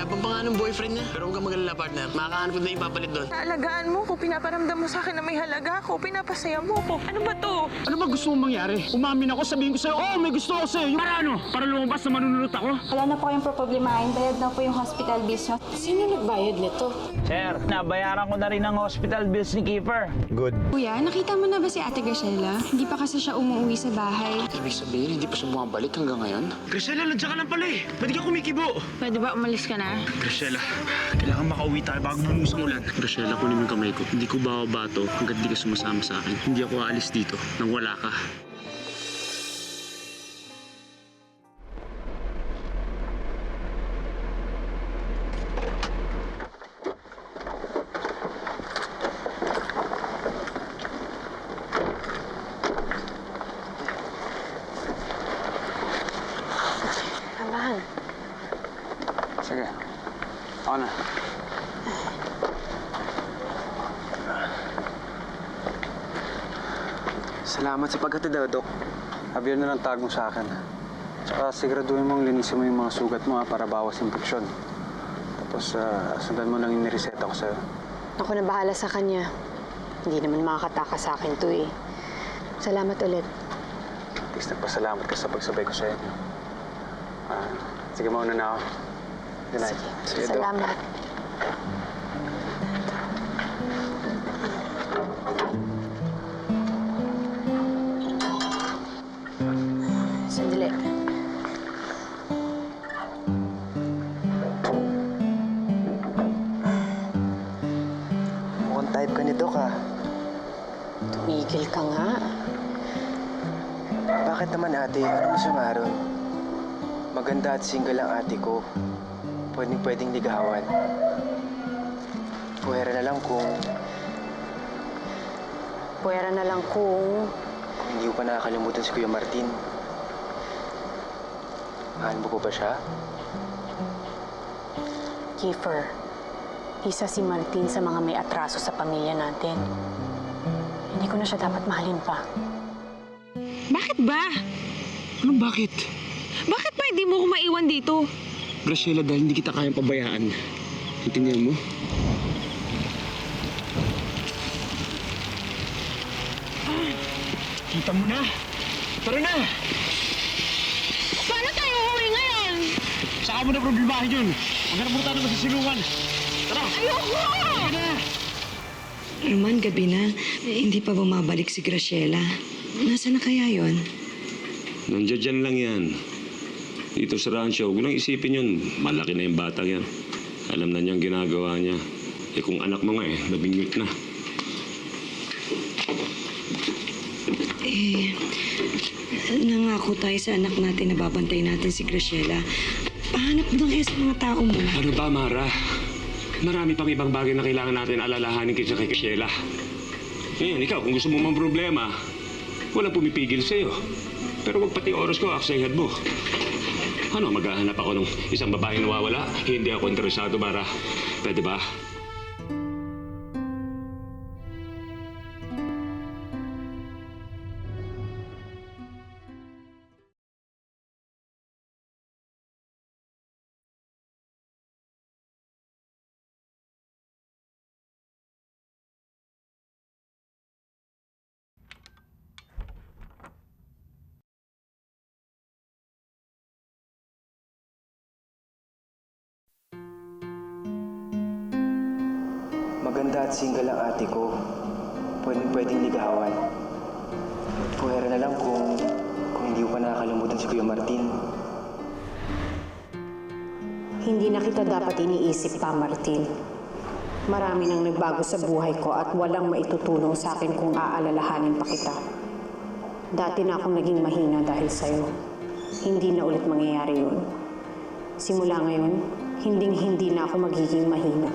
Yabang pa nga ng boyfriend niya. Pero huwag kang mag-alala, partner. Makakahanap ko na ipapalit doon. Naalagaan mo ko, pinaparamdam mo sa akin na may halaga ako, pinapasaya mo ko. Ano ba to? Ano ba gusto mong mangyari? Umamin ako, sabihin ko sa'yo, may gusto ako sa'yo. Para ano? Para lumabas na manunulot ako? Wala na po kayong problemahin. Bayad na po yung hospital bills nyo. Sino nagbayad nito? Sir, nabayaran ko na rin ang hospital bills ni Kiefer. Kuya, nakita mo na ba si Ate Graciela? Hindi pa kasi siya umuwi sa bahay. Ibig sabihin, hindi pa siya bumabalik hanggang ngayon? Graciela, nandiyan ka lang pala eh. Ba't di ka kumikibo? Pwede ba umalis ka na? Graciela, kailangan makauwi tayo bago bumusang ulan. Graciela, kunin mo yung kamay ko. Hindi ko bato hanggang di ka sumasama sa akin. Hindi ako aalis dito nang wala ka. Amahan. Sige. Ako na. Salamat sa paghatid, Dok. Habihan na lang tag mo sa akin. Tsaka siguraduhin mong linisin mo yung mga sugat mo para bawas infeksyon. Tapos sundan mo lang yung nireseta ko sa'yo. Ako na bahala sa kanya. Hindi naman makakataka sa akin to eh. Salamat ulit. At least nagpasalamat ka sa pagsabay ko sa inyo. Sige, mauna na ako. Good night. Sige, salamat. Sandali. Mukhang type ka ni Doc, ha? Tumigil ka nga. Bakit naman, ate? Ano masama ron? Maganda at single ang ate ko. Pwedeng ligawan. Puwera na lang kung Puwera na lang kung... hindi ko pa nakakalimutan si Kuya Martin. Mahal mo ko ba siya? Kiefer, isa si Martin sa mga may atraso sa pamilya natin. Hindi ko na siya dapat mahalin pa. Bakit ba? Anong bakit? Bakit ba hindi mo ko maiwan dito? Graciela, dahil hindi kita kayang pabayaan. Intindihan mo? Kita mo na! Tara na! Paano tayo uuwi ngayon? Saka mo na problemahin yun! Maghanap mo tayo sa silungan! Tara! Ayoko! Tara na! Roman, gabi na. Hindi pa bumabalik si Graciela. Nasaan na kaya yon? Nandiyan dyan lang yan. Dito sa rancho, huwag mo nang isipin yun. Malaki na yung batang yan. Alam na niyang ginagawa niya. Eh kung anak mo nga nabingwit na. Nangako tayo sa anak natin na babantay natin si Graciela. Pahanap mo lang sa mga tao mo. Ano ba, Mara? Marami pang ibang bagay na kailangan natin alalahanin kaysa kay Graciela. Ngayon, ikaw, kung gusto mo mang problema, walang pumipigil sa'yo. Pero wag pati oras ko, aksayhad mo. Ano, maghahanap ako ng isang babaeng nawawala? Hindi ako interesado, Mara. Pwede ba? Maganda at single ang ate ko. Pwedeng ligawan. Puwera na lang kung hindi ko pa nakakalimutan si Kuya Martin. Hindi na kita dapat iniisip pa, Martin. Marami nang nagbago sa buhay ko at walang maitutulong sa akin kung aalalahanin pa kita. Dati na akong naging mahina dahil sa'yo. Hindi na ulit mangyayari yun. Simula ngayon, hindi na ako magiging mahina.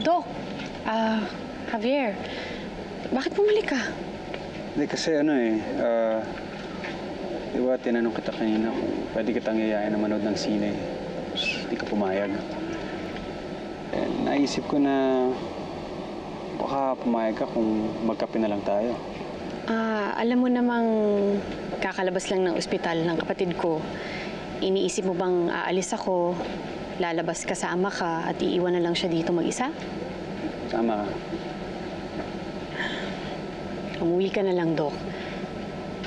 Dok, Javier, bakit bumalik ka? Hindi kasi Di ba, tinanong kita kanina kung pwede kitang yayain na manood ng sine. Tapos di ka pumayag. Eh, naisip ko na baka pumayag ka kung magkape na lang tayo. Alam mo namang kakalabas lang ng ospital ng kapatid ko. Iniisip mo bang aalis ako, lalabas kasama ka at iiwan na lang siya dito mag-isa? Tama ka. Umuwi ka na lang, Dok.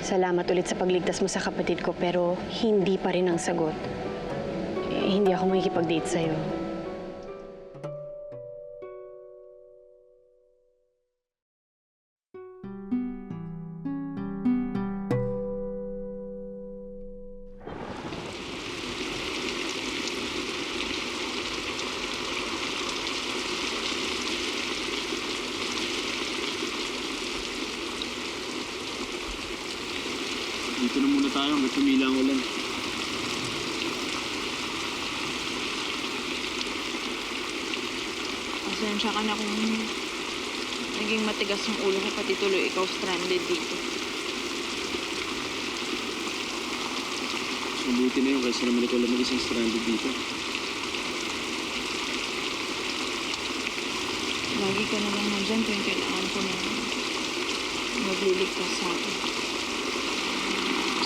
Salamat ulit sa pagligtas mo sa kapatid ko pero hindi pa rin ang sagot. Hindi ako makikipag-date sa'yo. Dito na muna tayo hanggang tumila ang ulan. Pasensya ka na kung naging matigas yung ulo ko, pati tuloy ikaw stranded dito. Mabuti na yun kaysa naman ikaw lang mag-isang stranded dito. Lagi ka na lang nandyan tuwing kailangan ko na magliligtas sa akin.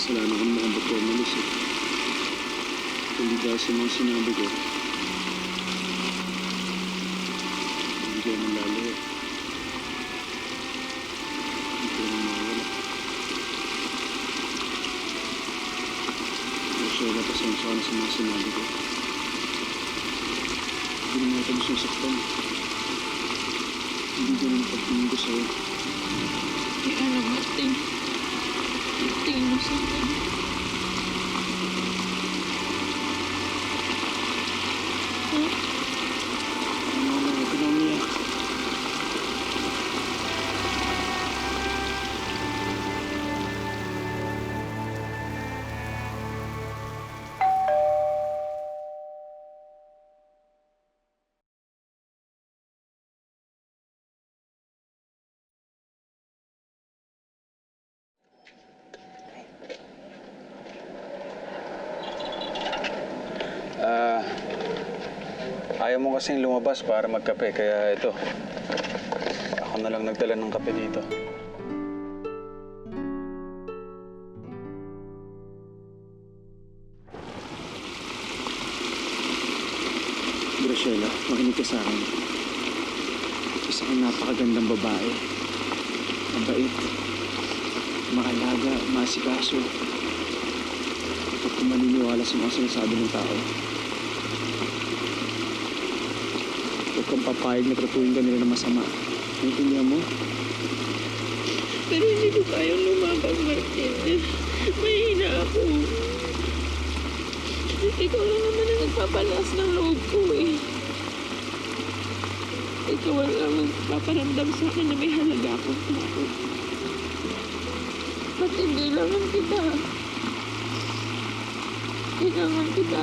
Kasalanan ko naman ang ba't ko umalis eh. Hindi dahil sa mga sinabi ko, hindi ko naman lalo eh. Hindi ko naman mawala. Rachela, pasensya ka na sa mga sinabi ko. Hindi naman ito gusto saktan. Hindi ko naman pagtingin ko sa'yo. Kaya nag-martin. Tingin mo sa akin. Ano na, huwag ka na umiyak. Ayaw mo kasing lumabas para magkape, kaya ito. Ako na lang nagdala ng kape dito. Graciela, makinig ka sa akin. Isa kang napakagandang babae. Mabait, makalaga, masikaso. Huwag kang maniniwala sa mga sinasabi ng tao. Huwag kang papayag na tratuhin ka nila na masama. Naintindihan mo? Pero hindi ko kayang lumabag, Martin. Mahina ako. Ikaw lang naman ang nagpapalas ng loob ko eh. Ikaw lang ang nagpaparamdam sa akin na may halaga akong tao. Ba't hindi naman kita? Kailangan kita.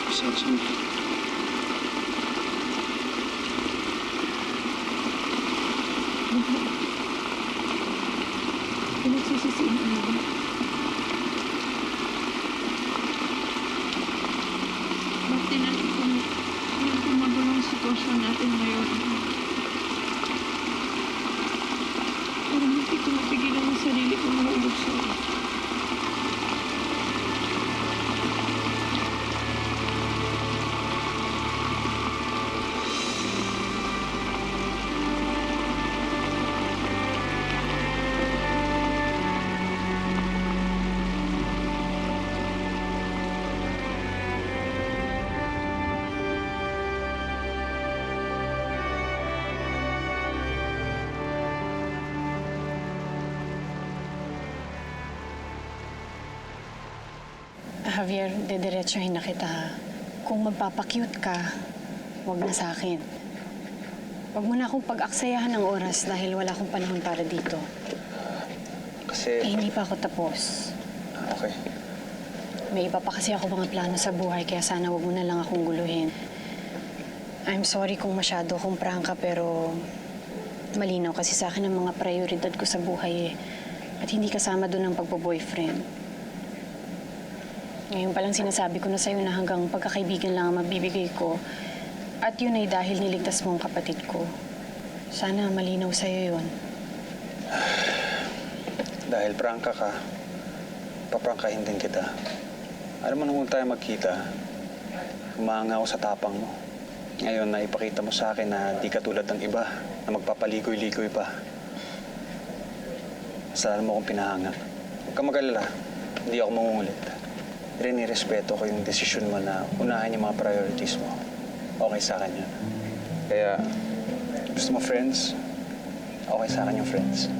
Pasensya na. Pinagsisisiin ko na ba? Martin, alam kung magulo ang sitwasyon natin ngayon. Pero hindi ko mapigilan ang sarili ko mahulog sa'yo. Javier, dediretsuhin na kita. Kung magpapakyut ka, huwag na sa akin. Huwag mo na akong pag-aksayahan ng oras dahil wala akong panahon para dito. Kasi... Hindi pa ako tapos. Okay. May iba pa kasi ako mga plano sa buhay, kaya sana huwag mo na lang akong guluhin. I'm sorry kung masyado akong prangka, pero malinaw kasi sa akin ang mga prioridad ko sa buhay eh. At hindi kasama doon ang pagbo-boyfriend. Ngayon palang sinasabi ko na sa'yo na hanggang pagkakaibigan lang ang mabibigay ko. At yun ay dahil niligtas mo ang kapatid ko. Sana malinaw sa'yo yun. Dahil prangka ka, paprangkahin din kita. Alam mo nung tayo magkita, humanga ako sa tapang mo. Ngayon na ipakita mo sa akin na di ka tulad ng iba na magpapaligoy-ligoy pa. Saan mo akong pinahangan. Huwag ka mag-alala, hindi ako mangungulit. Rinirespeto ko yung desisyon mo na unahin yung mga priorities mo. Okay sa akin yun. Kaya, gusto mo friends? Okay sa akin yung friends.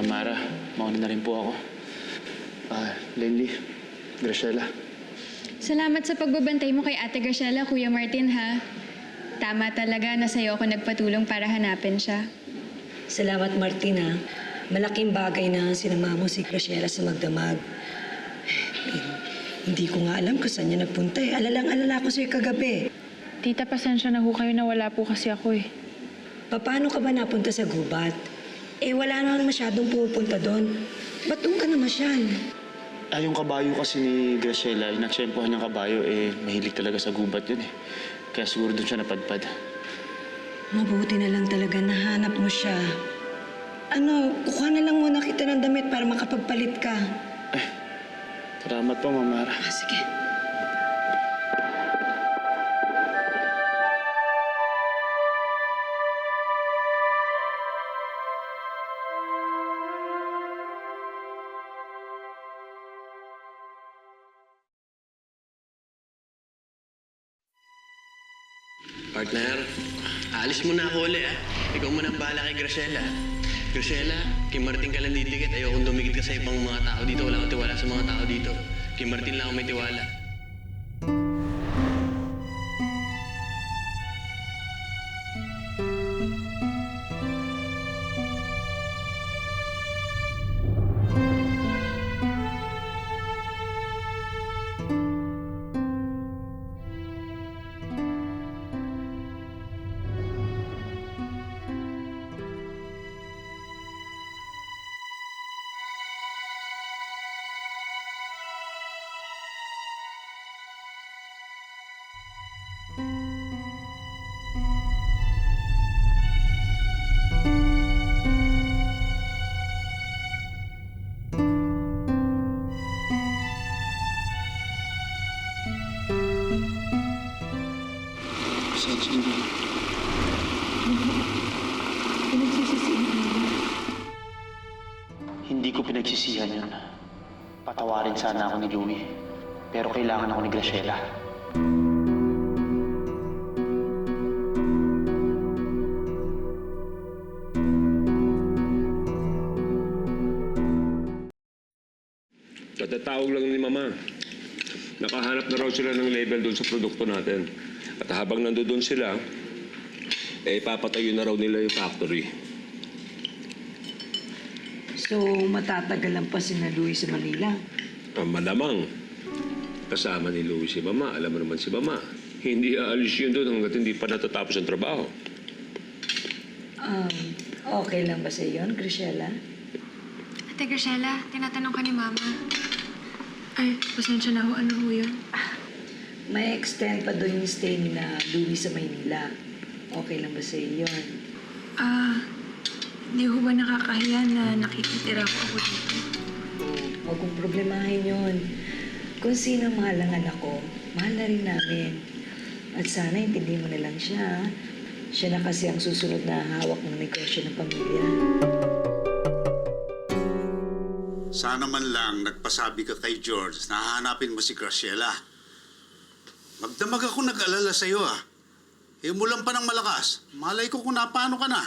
Mara, mauna na rin po ako. Lenny, Graciela. Salamat sa pagbabantay mo kay Ate Graciela, Kuya Martin, ha? Tama talaga na sa'yo ako nagpatulong para hanapin siya. Salamat, Martina. Malaking bagay na sinama mo si Graciela sa magdamag. Hindi ko nga alam kung saan niya nagpunta eh. Alalang-alala ko sa'yo kagabi. Tita, pasensya na ho kayo na wala po kasi ako eh. Paano ka ba napunta sa gubat? Eh, wala naman masyadong pumupunta doon. Ba't doon ka na masyal? Yung kabayo kasi ni Graciela, yung nagsyempohan niyang kabayo, mahilig talaga sa gubat yun eh. Kaya siguro doon siya napadpad. Mabuti na lang talaga nahanap mo siya. Kukuha na lang muna kita ng damit para makapagpalit ka. Salamat po, Mara. Sige. Partner, alis mo na ako uli, ha? Ikaw muna ang bahala kay Graciela. Graciela, kay Martin ka lang didikit. Ayokong dumikit ka sa ibang mga tao dito. Wala akong tiwala sa mga tao dito. Kay Martin lang ako may tiwala. Hindi ko pinagsisihan yun. Patawarin sana ako ni Louie. Pero kailangan ako ni Graciela. Katatawag lang ni Mama. Nakahanap na raw sila ng label doon sa produkto natin. At habang nandoon sila, papatayo na raw nila yung factory. So, matatagalan pa si Louie sa Manila? Malamang. Kasama ni Louie si Mama. Alam mo naman si Mama. Hindi aalis yun doon hanggat hindi pa natatapos ang trabaho. Okay lang ba sa iyon, Graciela? Ate Graciela, tinatanong ka ni Mama. Ay, pasensya na ho. Ano ho yun? May extend pa doon yung stay ni Louie sa Maynila. Okay lang ba sa iyon? Di ho ba nakakahiya na nakikitira ko ako dito? Huwag kong problemahin yun. Kung sino mahal ang anak ko, mahal na rin namin. At sana intindi mo na lang siya. Siya na kasi ang susunod na hawak ng negosyo ng pamilya. Sana man lang nagpasabi ka kay George na hahanapin mo si Graciela. Magdamag ako nag-alala sa'yo ah. Umulan pa ng malakas. Malay ko kung napano ka na.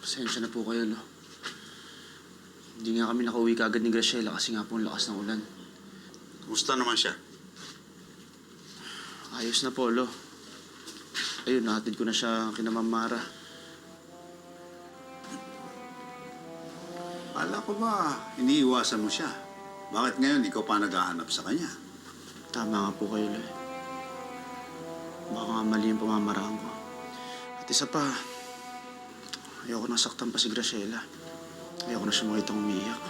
Pasensya na po kayo, Lo. Hindi nga kami nakauwi kaagad ni Graciela kasi nga po ang lakas ng ulan. Kumusta naman siya? Ayos na po, Lo. Ayun, nahatid ko na siya kina Ma'am Mara. Akala ko ba iniiwasan mo siya? Bakit ngayon ikaw pa naghahanap sa kanya? Tama nga po kayo, Lo. Baka nga mali yung pamamaraan ko. At isa pa, ayoko nang saktan pa si Graciela. Ayoko na siya makitang umiiyak.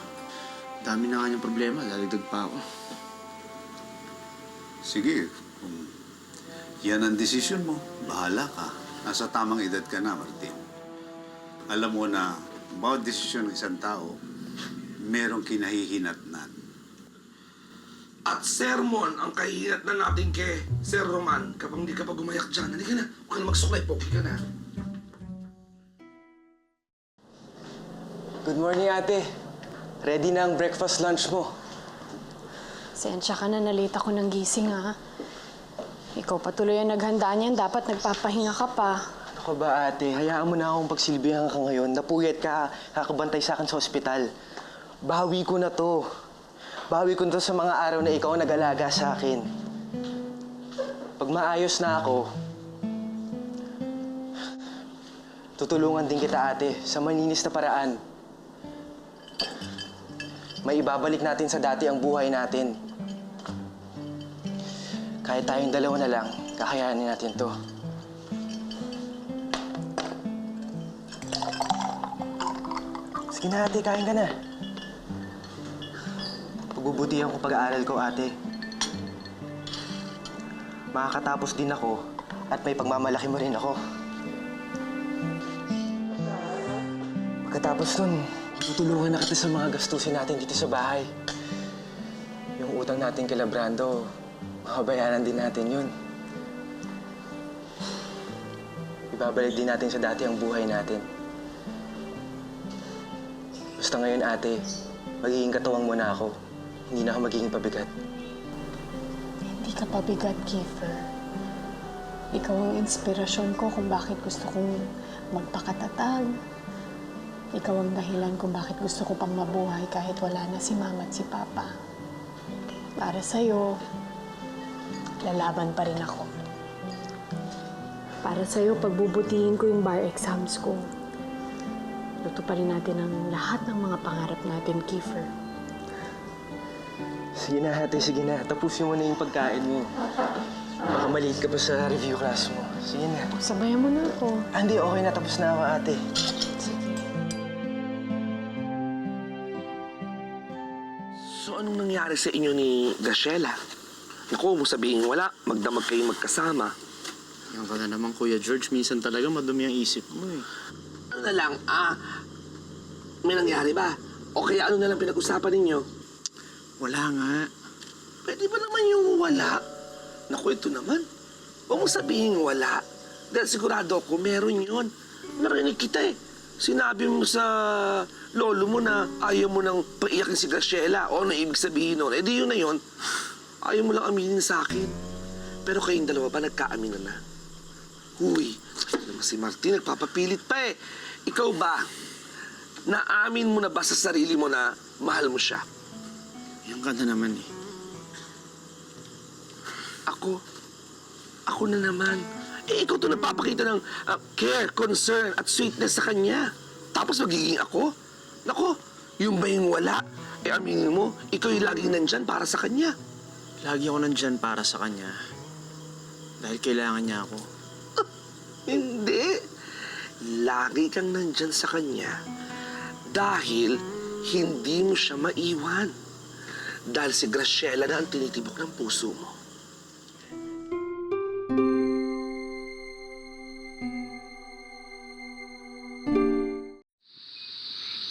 Dami na nga niyang problema, lalagdag pa ako. Sige, kung yan ang desisyon mo, bahala ka. Nasa tamang edad ka na, Martin. Alam mo na, bawat desisyon ng isang tao, merong kinahihinatnan. At sermon ang kahihinat na natin kay Sir Roman kapag hindi ka pa gumayak dyan. Halika na, huwag ka na magsuklay, pogi ka na. Good morning, ate. Ready na ang breakfast lunch mo. Sensya ka na, nalita ko ng gising ha. Ikaw patuloy ang naghanda niyan, dapat nagpapahinga ka pa. Ano ka ba, ate? Hayaan mo na akong pagsilbihan ka ngayon. Napuyat ka, kakabantay sa akin sa ospital. Bawi ko na to. Bawi ko na to sa mga araw na ikaw ang nag-alaga sa akin. Pag maayos na ako, tutulungan din kita, ate, sa malinis na paraan. May ibabalik natin sa dati ang buhay natin. Kahit tayong dalawa na lang, kakayanin natin to. Sige na, ate, kain ka na. Pagbubutihan ko pag-aaral ko, ate. Makakatapos din ako at may pagmamalaki mo rin ako. Pagkatapos nun, tutulungan na kita sa mga gastusin natin dito sa bahay. Yung utang natin kay Brando, makabayaran din natin yun. Ibabalik din natin sa dati ang buhay natin. Basta ngayon, ate, magiging katuwang mo na ako. Hindi na ako magiging pabigat. Hindi ka pabigat, Kiefer. Ikaw ang inspirasyon ko kung bakit gusto kong magpakatatag. Ikaw ang dahilan kung bakit gusto ko pang mabuhay kahit wala na si Mama at si Papa. Para sa'yo, lalaban pa rin ako. Para sa'yo, pagbubutihin ko yung bar exams ko. Luto pa rin natin ang lahat ng mga pangarap natin, Kiefer. Sige na, ate, sige na. Tapusin mo na yung pagkain mo. Baka maliit ka pa sa review class mo. Sige na. Sabayan mo na ako. Hindi, okay na. Tapos na ako, ate. Sige. So anong nangyari sa inyo ni Graciela? Naku, mo sabihin wala, magdamag kayong magkasama. Yan ka na naman, Kuya George. Minsan talaga madumi ang isip mo eh. Ano na lang, may nangyari ba? O kaya ano na lang pinag-usapan ninyo? Wala nga. Pwede ba naman yung wala? Naku, ito naman. Huwag mo sabihin wala. Dahil sigurado ako, meron yun. Narinig kita eh. Sinabi mo sa lolo mo na ayaw mo nang paiyakin si Graciela. O ano ibig sabihin nun? Eh di yun na yun. Ayaw mo lang aminin sa akin. Pero kayong dalawa ba nagkaaminan na? Huy, naman si Martin nagpapapilit pa eh. Ikaw ba, naamin mo na ba sa sarili mo na mahal mo siya? Yan ka na naman eh. Ako na naman. Eh, ikaw to nagpapakita ng care, concern, at sweetness sa kanya. Tapos magiging ako? Nako, yung ba yung wala? Eh, aminin mo, ikaw yung laging nandyan para sa kanya. Lagi ako nandyan para sa kanya. Dahil kailangan niya ako. Hindi. Lagi kang nandyan sa kanya dahil hindi mo siya maiwan. Dahil si Graciela na ang tinitibok ng puso mo.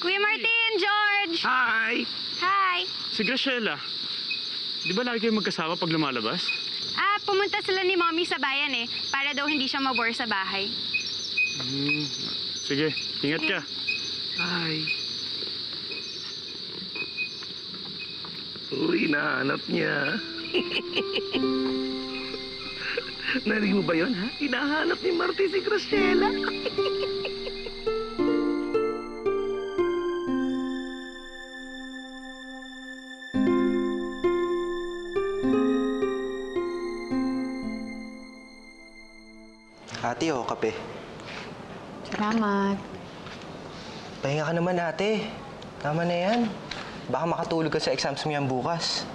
Kuya Martin, George! Hi! Hi! Si Graciela, di ba lagi kayo magkasama pag lumalabas? Pumunta sila ni Mommy sa bayan eh, para daw hindi siya mabore sa bahay. Sige, ingat ka. Hi. Uy, nahanap niya. Narinig mo ba yun, ha? Hinahanap ni Martin si Graciela. Ate, oh, kape. Salamat. Pahinga ka naman, ate. Tama na yan. Baka makatulog ka sa exams mo yan bukas.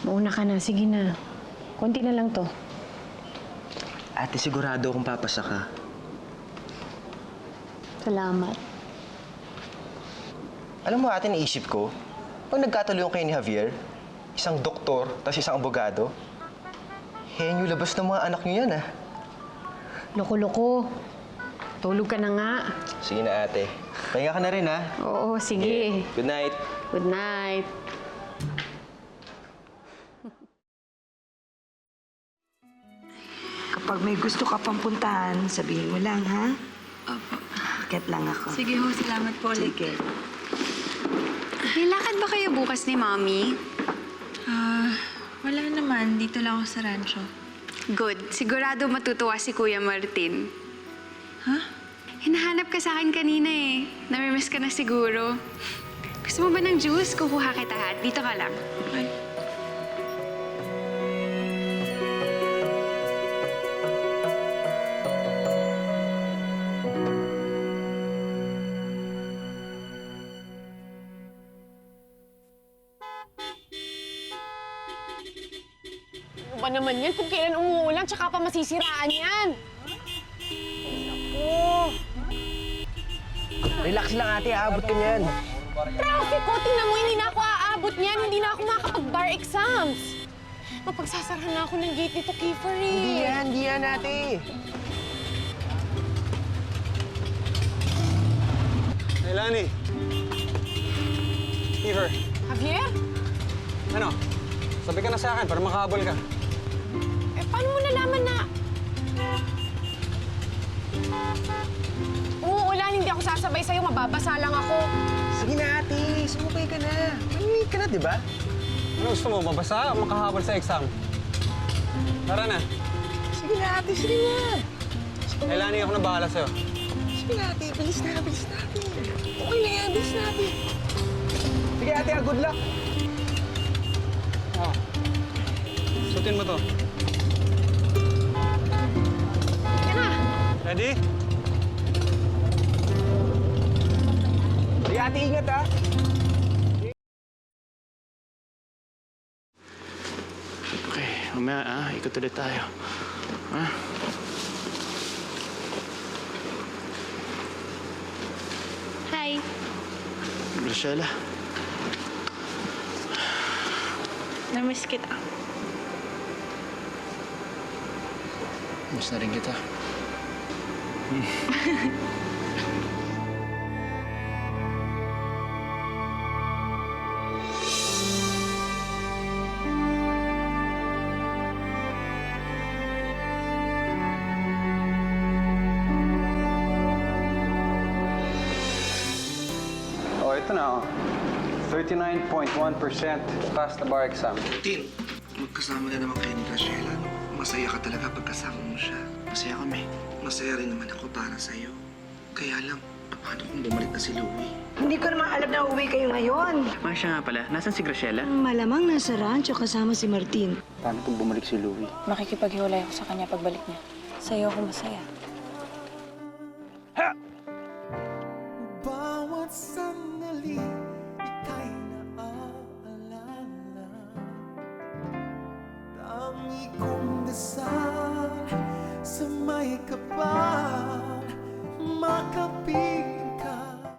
Mauna ka na. Sige na. Konti na lang to. Ate, sigurado akong papasa ka. Salamat. Alam mo, ate, naisip ko, pag nagkatulungan kayo ni Javier, isang doktor, tapos isang abogado, yan yung labas ng mga anak niyo yan, ah. Loko-loko. Tulog ka na nga. Sige na, ate. Pahinga ka na rin, ha? Oo, sige. Good night. Good night. Kapag may gusto ka pang puntahan, sabihin mo lang, ha? Opo. Ket lang ako. Sige ho, salamat po ulit. Sige. May lakad ba kayo bukas ni Mommy? Wala naman. Dito lang ako sa rancho. Good. Sigurado matutuwa si Kuya Martin. Huh? Hinahanap ka sa akin kanina eh. Namimiss ka na siguro. Gusto mo ba ng juice? Kukuha kita ha. Dito ka lang. Okay. Ano ba naman yan? Kung kailan umuulan, tsaka pa masisiraan yan. Relax lang, ate. Aabot ka niyan. Traffic ko! Tingnan mo, hindi na ako aabot niyan. Hindi na ako makakapag-bar exams. Mapagsasarahan na ako ng gate nito, Kiefer eh. Hindi yan, ate. Leilani! Kiefer, Javier? ano? Sabi ka na sa akin para makahabol ka. Eh, paano mo nalaman na... Umuulan, hindi ako sasabay sa'yo. Mababasa lang ako. Sige na, ate. Sumukay ka na. Malimit ka na, di ba? Ano gusto mo, mabasa o makahabol sa exam? Tara na. Sige na, ate. Sige na. Leilani, ako na bahala sa'yo. Sige na, ate. Bilis na, bilis na, ate. Okay na yan. Bilis na, ate. Sige, ate. Good luck. Oh. Sutin mo to. Yan na! Ready? Sige, ate. Ingat, ha. Okay, mamaya ikot ulit tayo. Ha? Hi. Graciela, Namiss kita. miss na rin kita. Oh, ito na, oh. 39.1% pass the bar exam. Tin, magkasama na naman kayo ni Graciela, no? Masaya ka talaga pagkasama mo siya. Masaya kami. Masaya rin naman ako para sa'yo. Kaya lang, paano kung bumalik na si Louie? Hindi ko naman alam na uwi kayo ngayon. Masya nga pala, nasan si Graciela? Malamang nasa rancho kasama si Martin. Paano kung bumalik si Louie? Makikipaghiwalay ako sa kanya pagbalik niya. Sa'yo ako masaya.